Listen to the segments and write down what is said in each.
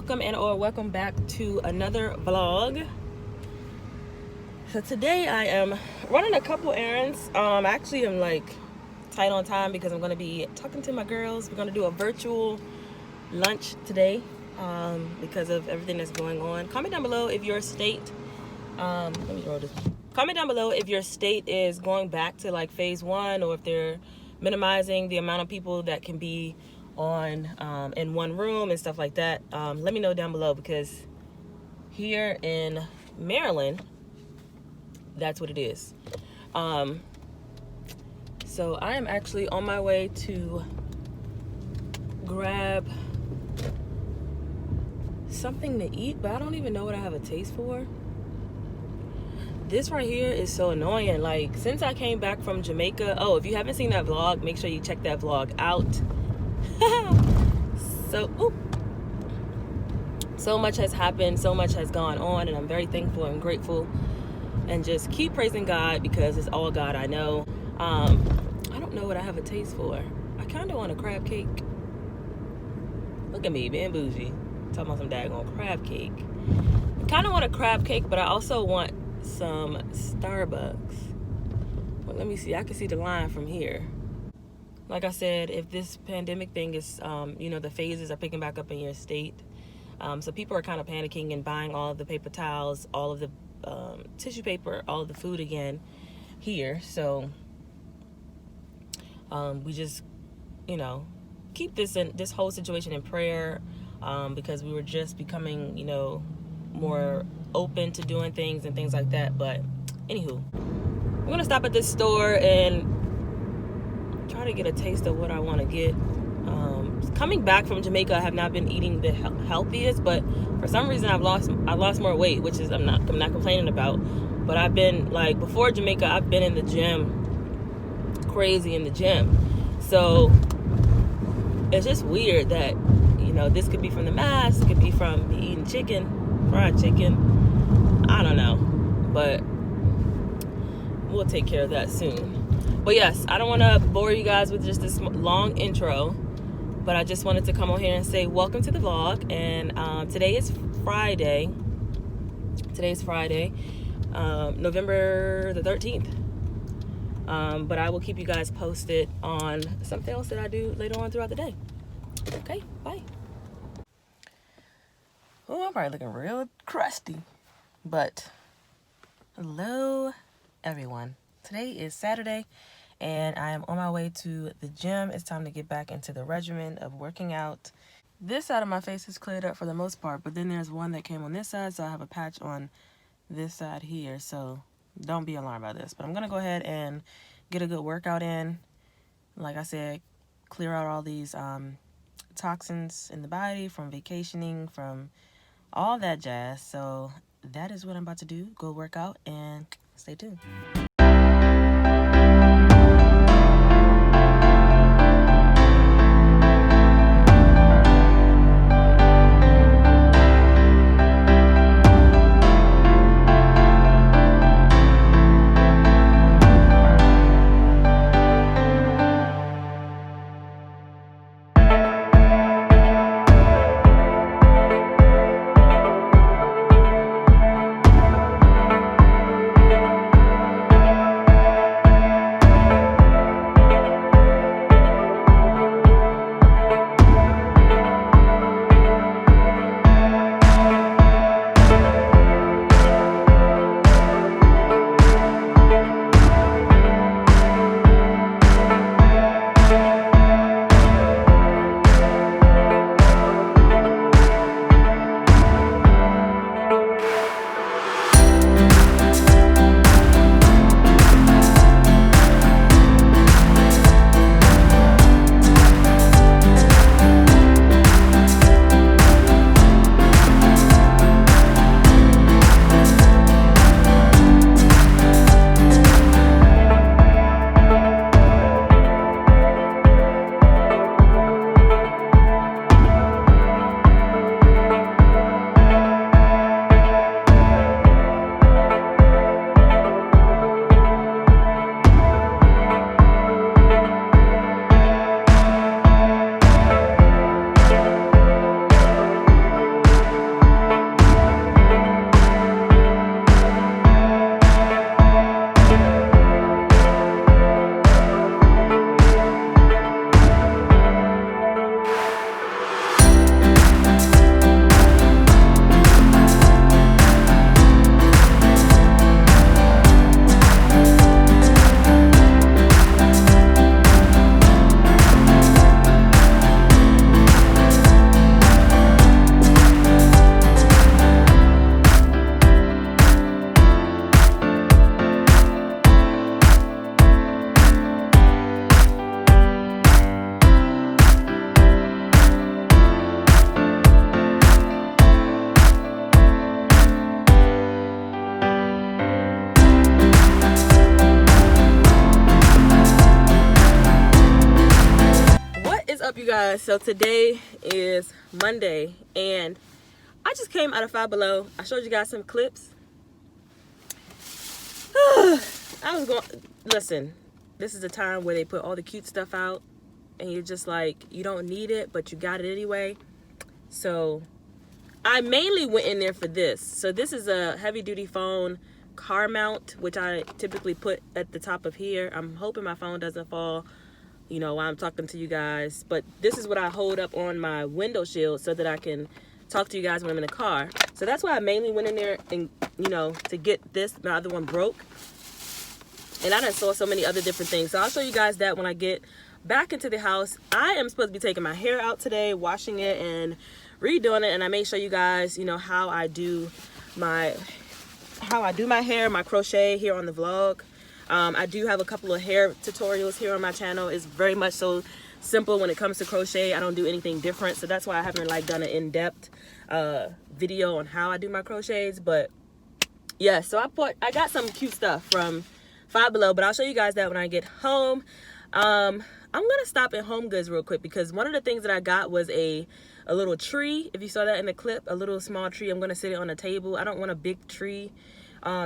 welcome back to another vlog. So today I am running a couple errands. Actually I'm like tight on time because I'm going to be talking to my girls. We're going to do a virtual lunch today because of everything that's going on. Comment down below if your state comment down below if your state is going back to like phase 1 or if they're minimizing the amount of people that can be on in one room and stuff like that. Let me know down below, because here in Maryland that's what it is. So I am actually on my way to grab something to eat, but I don't even know what I have a taste for. This right here is so annoying. Like, since I came back from Jamaica, oh, if you haven't seen that vlog, make sure you check that vlog out. So much has happened, so much has gone on, and I'm very thankful and grateful, and just keep praising God because it's all God, I know. I don't know what I have a taste for. I kind of want a crab cake. Look at me being bougie, talking about some daggone crab cake. I kind of want a crab cake, but I also want some Starbucks. Well, let me see. I can see the line from here. Like I said, if this pandemic thing is, the phases are picking back up in your state. So people are kind of panicking and buying all of the paper towels, all of the tissue paper, all of the food again here. So we just, keep this whole situation in prayer, because we were just becoming, more open to doing things and things like that. But anywho, we're going to stop at this store and try to get a taste of what I want to get. Coming back from Jamaica, I have not been eating the healthiest, but for some reason I lost more weight, which is I'm not complaining about. But I've been, like, before Jamaica, I've been in the gym, crazy in the gym. So it's just weird that this could be from the mask, it could be from me eating fried chicken. I don't know, but we'll take care of that soon. But yes, I don't want to bore you guys with just this long intro, but I just wanted to come on here and say welcome to the vlog. And today is Friday. November the 13th. But I will keep you guys posted on something else that I do later on throughout the day. Okay, bye. Oh, I'm probably looking real crusty, but hello everyone. Today is Saturday and I am on my way to the gym. It's time to get back into the regimen of working out. This side of my face is cleared up for the most part, but then there's one that came on this side, so I have a patch on this side here, so don't be alarmed by this. But I'm gonna go ahead and get a good workout in. Like I said, clear out all these toxins in the body from vacationing, from all that jazz. So that is what I'm about to do. Go work out and stay tuned. guys, so today is Monday and I just came out of Five Below. I showed you guys some clips. I was going, listen, this is the time where they put all the cute stuff out and you're just like, you don't need it, but you got it anyway. So I mainly went in there for this. So this is a heavy duty phone car mount, which I typically put at the top of here. I'm hoping my phone doesn't fall, you know, while I'm talking to you guys. But this is what I hold up on my window shield so that I can talk to you guys when I'm in the car. So that's why I mainly went in there and, you know, to get this. My other one broke. And I done saw so many other different things. So I'll show you guys that when I get back into the house. I am supposed to be taking my hair out today, washing it and redoing it. And I may show you guys, you know, how I do my hair, my crochet here on the vlog. I do have a couple of hair tutorials here on my channel. It's very much so simple when it comes to crochet. I don't do anything different, so that's why I haven't like done an in-depth video on how I do my crochets. But yeah, so I got some cute stuff from Five Below, but I'll show you guys that when I get home. I'm gonna stop at Home Goods real quick because one of the things that I got was a little tree. If you saw that in the clip, a little small tree. I'm gonna sit it on a table. I don't want a big tree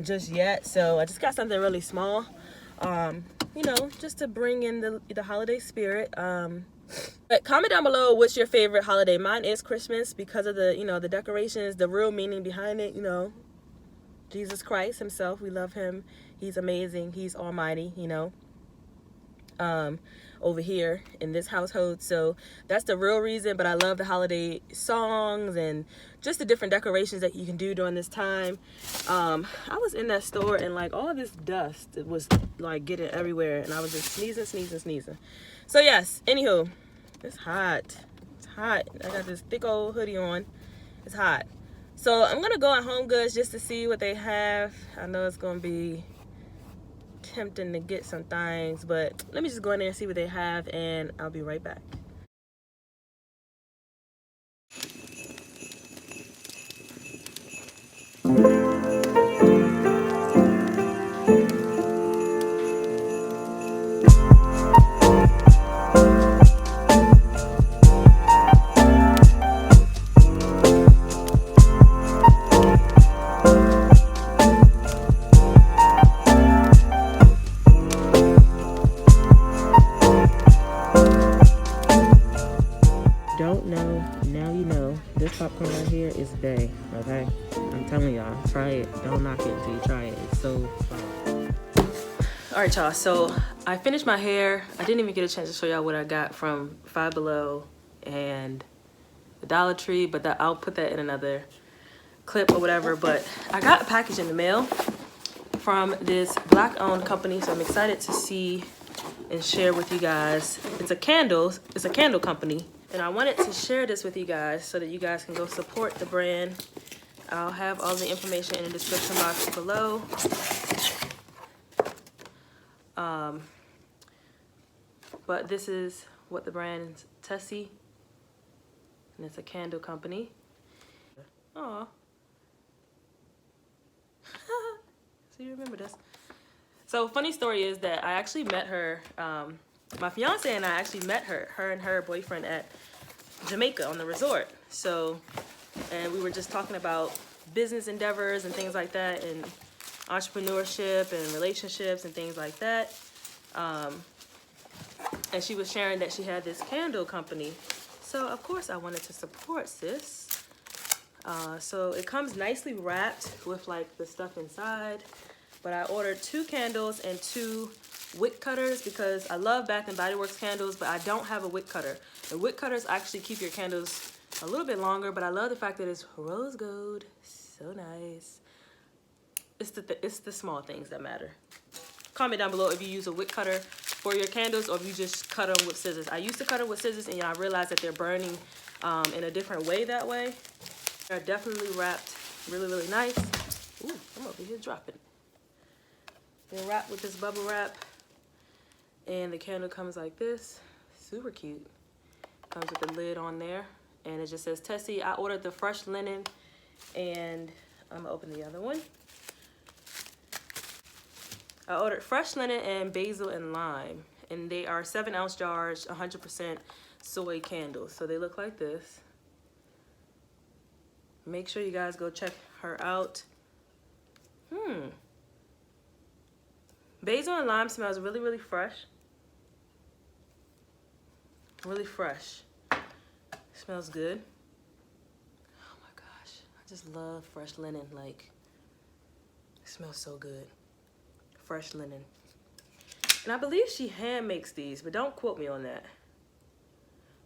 just yet, so I just got something really small, you know, just to bring in the holiday spirit. But comment down below what's your favorite holiday. Mine is Christmas because of the, you know, the decorations, the real meaning behind it. You know, Jesus Christ himself, we love him. He's amazing. He's almighty, you know, over here in this household. So that's the real reason. But I love the holiday songs and just the different decorations that you can do during this time. I was in that store and like all this dust, it was like getting everywhere and I was just sneezing. So yes, anywho, it's hot. It's hot. I got this thick old hoodie on. It's hot. So I'm gonna go at Home Goods just to see what they have. I know it's gonna be tempting to get some things, but let me just go in there and see what they have and I'll be right back. Popcorn right here is bae, okay? I'm telling y'all, try it. Don't knock it until you try it. It's so fun. All right, y'all. So I finished my hair. I didn't even get a chance to show y'all what I got from Five Below and the Dollar Tree, but I'll put that in another clip or whatever. But I got a package in the mail from this Black-owned company, so I'm excited to see and share with you guys. It's a candle company. And I wanted to share this with you guys so that you guys can go support the brand. I'll have all the information in the description box below. But this is what the brand is, Tessie. And it's a candle company. Aw. So you remember this. So funny story is that I actually met her, my fiance and I actually met her and her boyfriend at Jamaica on the resort. So, and we were just talking about business endeavors and things like that and entrepreneurship and relationships and things like that. And she was sharing that she had this candle company. So of course I wanted to support sis. So it comes nicely wrapped with like the stuff inside. But I ordered 2 candles and 2 wick cutters because I love Bath & Body Works candles, but I don't have a wick cutter. The wick cutters actually keep your candles a little bit longer, but I love the fact that it's rose gold. So nice. It's the small things that matter. Comment down below if you use a wick cutter for your candles or if you just cut them with scissors. I used to cut them with scissors and I realized that they're burning in a different way that way. They're definitely wrapped really, really nice. Ooh, I'm over here dropping. They're wrapped with this bubble wrap. And the candle comes like this. Super cute. Comes with the lid on there. And it just says Tessie. I ordered the fresh linen. And I'm gonna open the other one. I ordered fresh linen and basil and lime. And they are 7-ounce jars, 100% Soy Candles. So they look like this. Make sure you guys go check her out. Basil and lime smells really, really fresh. Really fresh. Smells good. Oh my gosh. I just love fresh linen. Like, it smells so good. Fresh linen. And I believe she hand makes these, but don't quote me on that.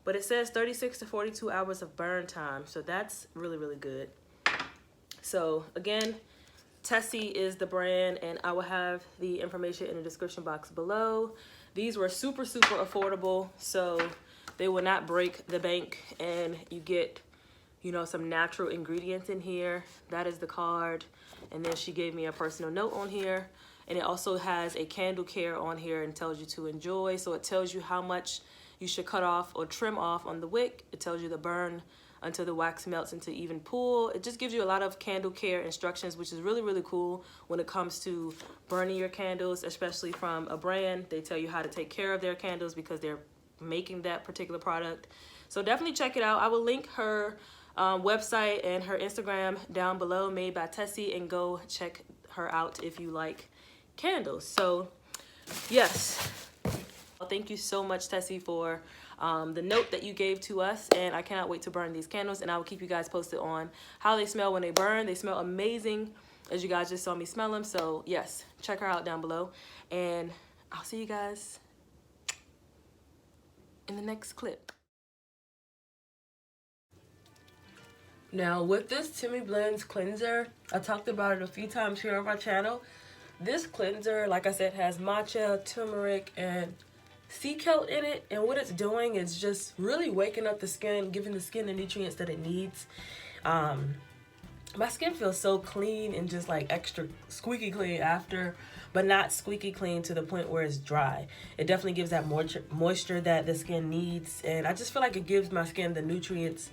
But it says 36 to 42 hours of burn time. So that's really, really good. So again, Tessie is the brand, and I will have the information in the description box below. These were super, super affordable, so they will not break the bank, and you get, you know, some natural ingredients in here. That is the card. And then she gave me a personal note on here, and it also has a candle care on here and tells you to enjoy. So it tells you how much you should cut off or trim off on the wick. It tells you to burn until the wax melts into even pool. It just gives you a lot of candle care instructions, which is really, really cool when it comes to burning your candles, especially from a brand. They tell you how to take care of their candles because they're making that particular product. So definitely check it out. I will link her website and her Instagram down below, Made by Tessie, and go check her out if you like candles. So yes, thank you so much, Tessie, for the note that you gave to us, and I cannot wait to burn these candles, and I will keep you guys posted on how they smell when they burn. They smell amazing, as you guys just saw me smell them. So yes, check her out down below, and I'll see you guys in the next clip. Now with this Teamiblends cleanser, I talked about it a few times here on my channel. This cleanser, like I said, has matcha, turmeric, and sea kelp in it, and what it's doing is just really waking up the skin, giving the skin the nutrients that it needs. My skin feels so clean and just like extra squeaky clean after, but not squeaky clean to the point where it's dry. It definitely gives that moisture that the skin needs, and I just feel like it gives my skin the nutrients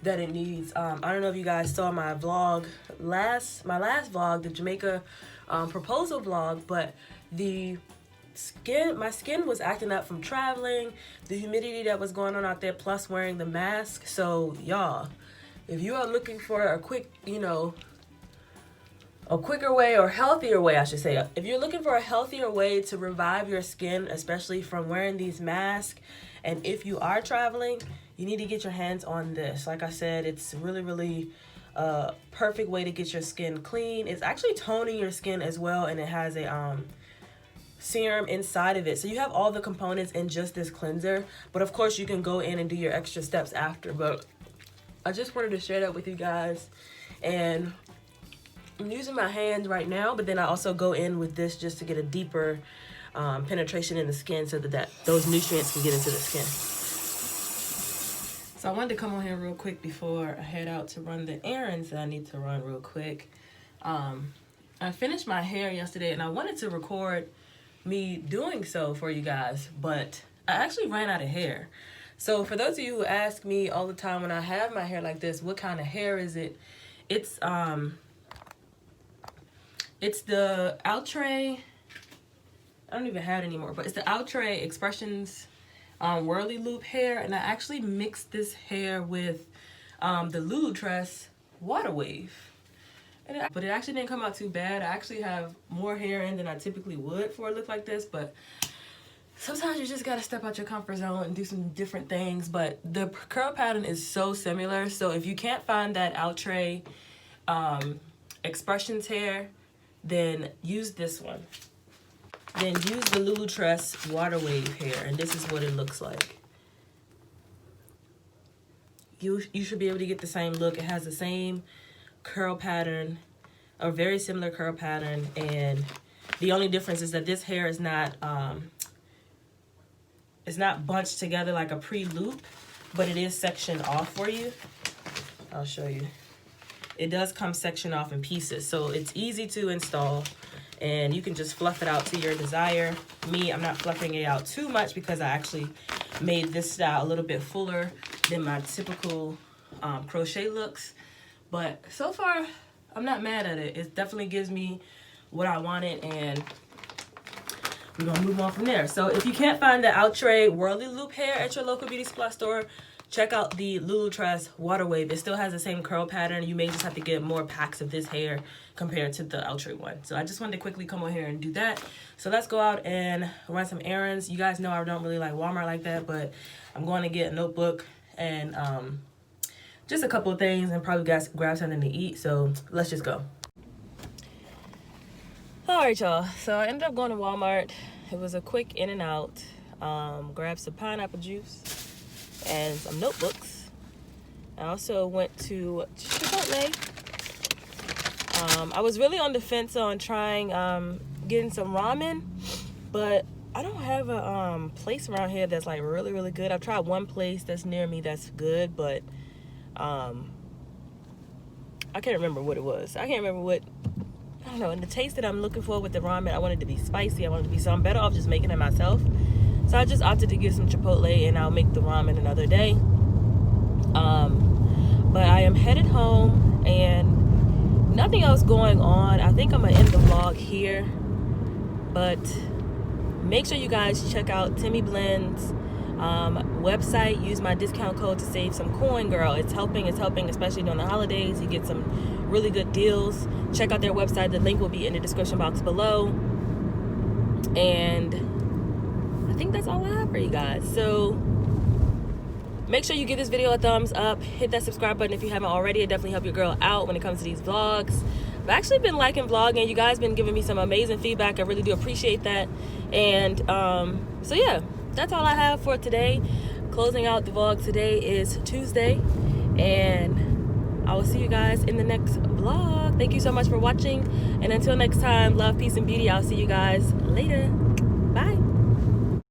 that it needs. I don't know if you guys saw my vlog, my last vlog, the Jamaica proposal vlog, but my skin was acting up from traveling, the humidity that was going on out there, plus wearing the mask. So y'all, if you are looking for a quick, you know, a quicker way, or healthier way, I should say, if you're looking for a healthier way to revive your skin, especially from wearing these masks, and if you are traveling, you need to get your hands on this. Like I said, it's really, really a perfect way to get your skin clean. It's actually toning your skin as well, and it has a serum inside of it, so you have all the components in just this cleanser. But of course you can go in and do your extra steps after, but I just wanted to share that with you guys. And I'm using my hands right now, but then I also go in with this just to get a deeper penetration in the skin, so that those nutrients can get into the skin. So I wanted to come on here real quick before I head out to run the errands that I need to run real quick. I finished my hair yesterday, and I wanted to record me doing so for you guys, but I actually ran out of hair. So for those of you who ask me all the time when I have my hair like this, what kind of hair is it? It's the Outre, I don't even have it anymore, but it's the Outre Expressions Whirly Loop hair, and I actually mixed this hair with the Luminous Water Wave. But it actually didn't come out too bad. I actually have more hair in than I typically would for a look like this, but sometimes you just gotta step out your comfort zone and do some different things. But the curl pattern is so similar, so if you can't find that Outre Expressions hair, then use this one. Then use the Luminous Water Wave hair, and this is what it looks like. You should be able to get the same look. It has the same curl pattern, a very similar curl pattern, and the only difference is that this hair is not it's not bunched together like a pre-loop, but it is sectioned off for you. I'll show you. It does come sectioned off in pieces, so it's easy to install, and you can just fluff it out to your desire. Me, I'm not fluffing it out too much because I actually made this style a little bit fuller than my typical crochet looks. But so far, I'm not mad at it. It definitely gives me what I wanted, and we're gonna move on from there. So if you can't find the Outre Whirly Loop hair at your local beauty supply store, check out the Lulutress Water Wave. It still has the same curl pattern. You may just have to get more packs of this hair compared to the Outre one. So I just wanted to quickly come on here and do that. So let's go out and run some errands. You guys know I don't really like Walmart like that, but I'm going to get a notebook and just a couple of things and probably grab something to eat. So let's just go. All right, y'all. So I ended up going to Walmart. It was a quick in and out. Grabbed some pineapple juice and some notebooks. I also went to Chipotle. I was really on the fence on trying getting some ramen, but I don't have a place around here that's like really good. I've tried one place that's near me that's good, but I can't remember what it was. I don't know. And the taste that I'm looking for with the ramen, I wanted to be spicy. I wanted to be something better off just making it myself. So I just opted to get some Chipotle, and I'll make the ramen another day. But I am headed home, and nothing else going on. I think I'm gonna end the vlog here, but make sure you guys check out Teamiblends website. Use my discount code to save some coin, girl. It's helping, especially during the holidays. You get some really good deals. Check out their website. The link will be in the description box below. And I think that's all I have for you guys. So make sure you give this video a thumbs up. Hit that subscribe button if you haven't already. It definitely help your girl out when it comes to these vlogs. I've actually been liking vlogging. You guys been giving me some amazing feedback. I really do appreciate that. And so yeah, that's all I have for today. Closing out the vlog today is Tuesday, and I will see you guys in the next vlog. Thank you so much for watching, and until next time, love, peace, and beauty. I'll see you guys later.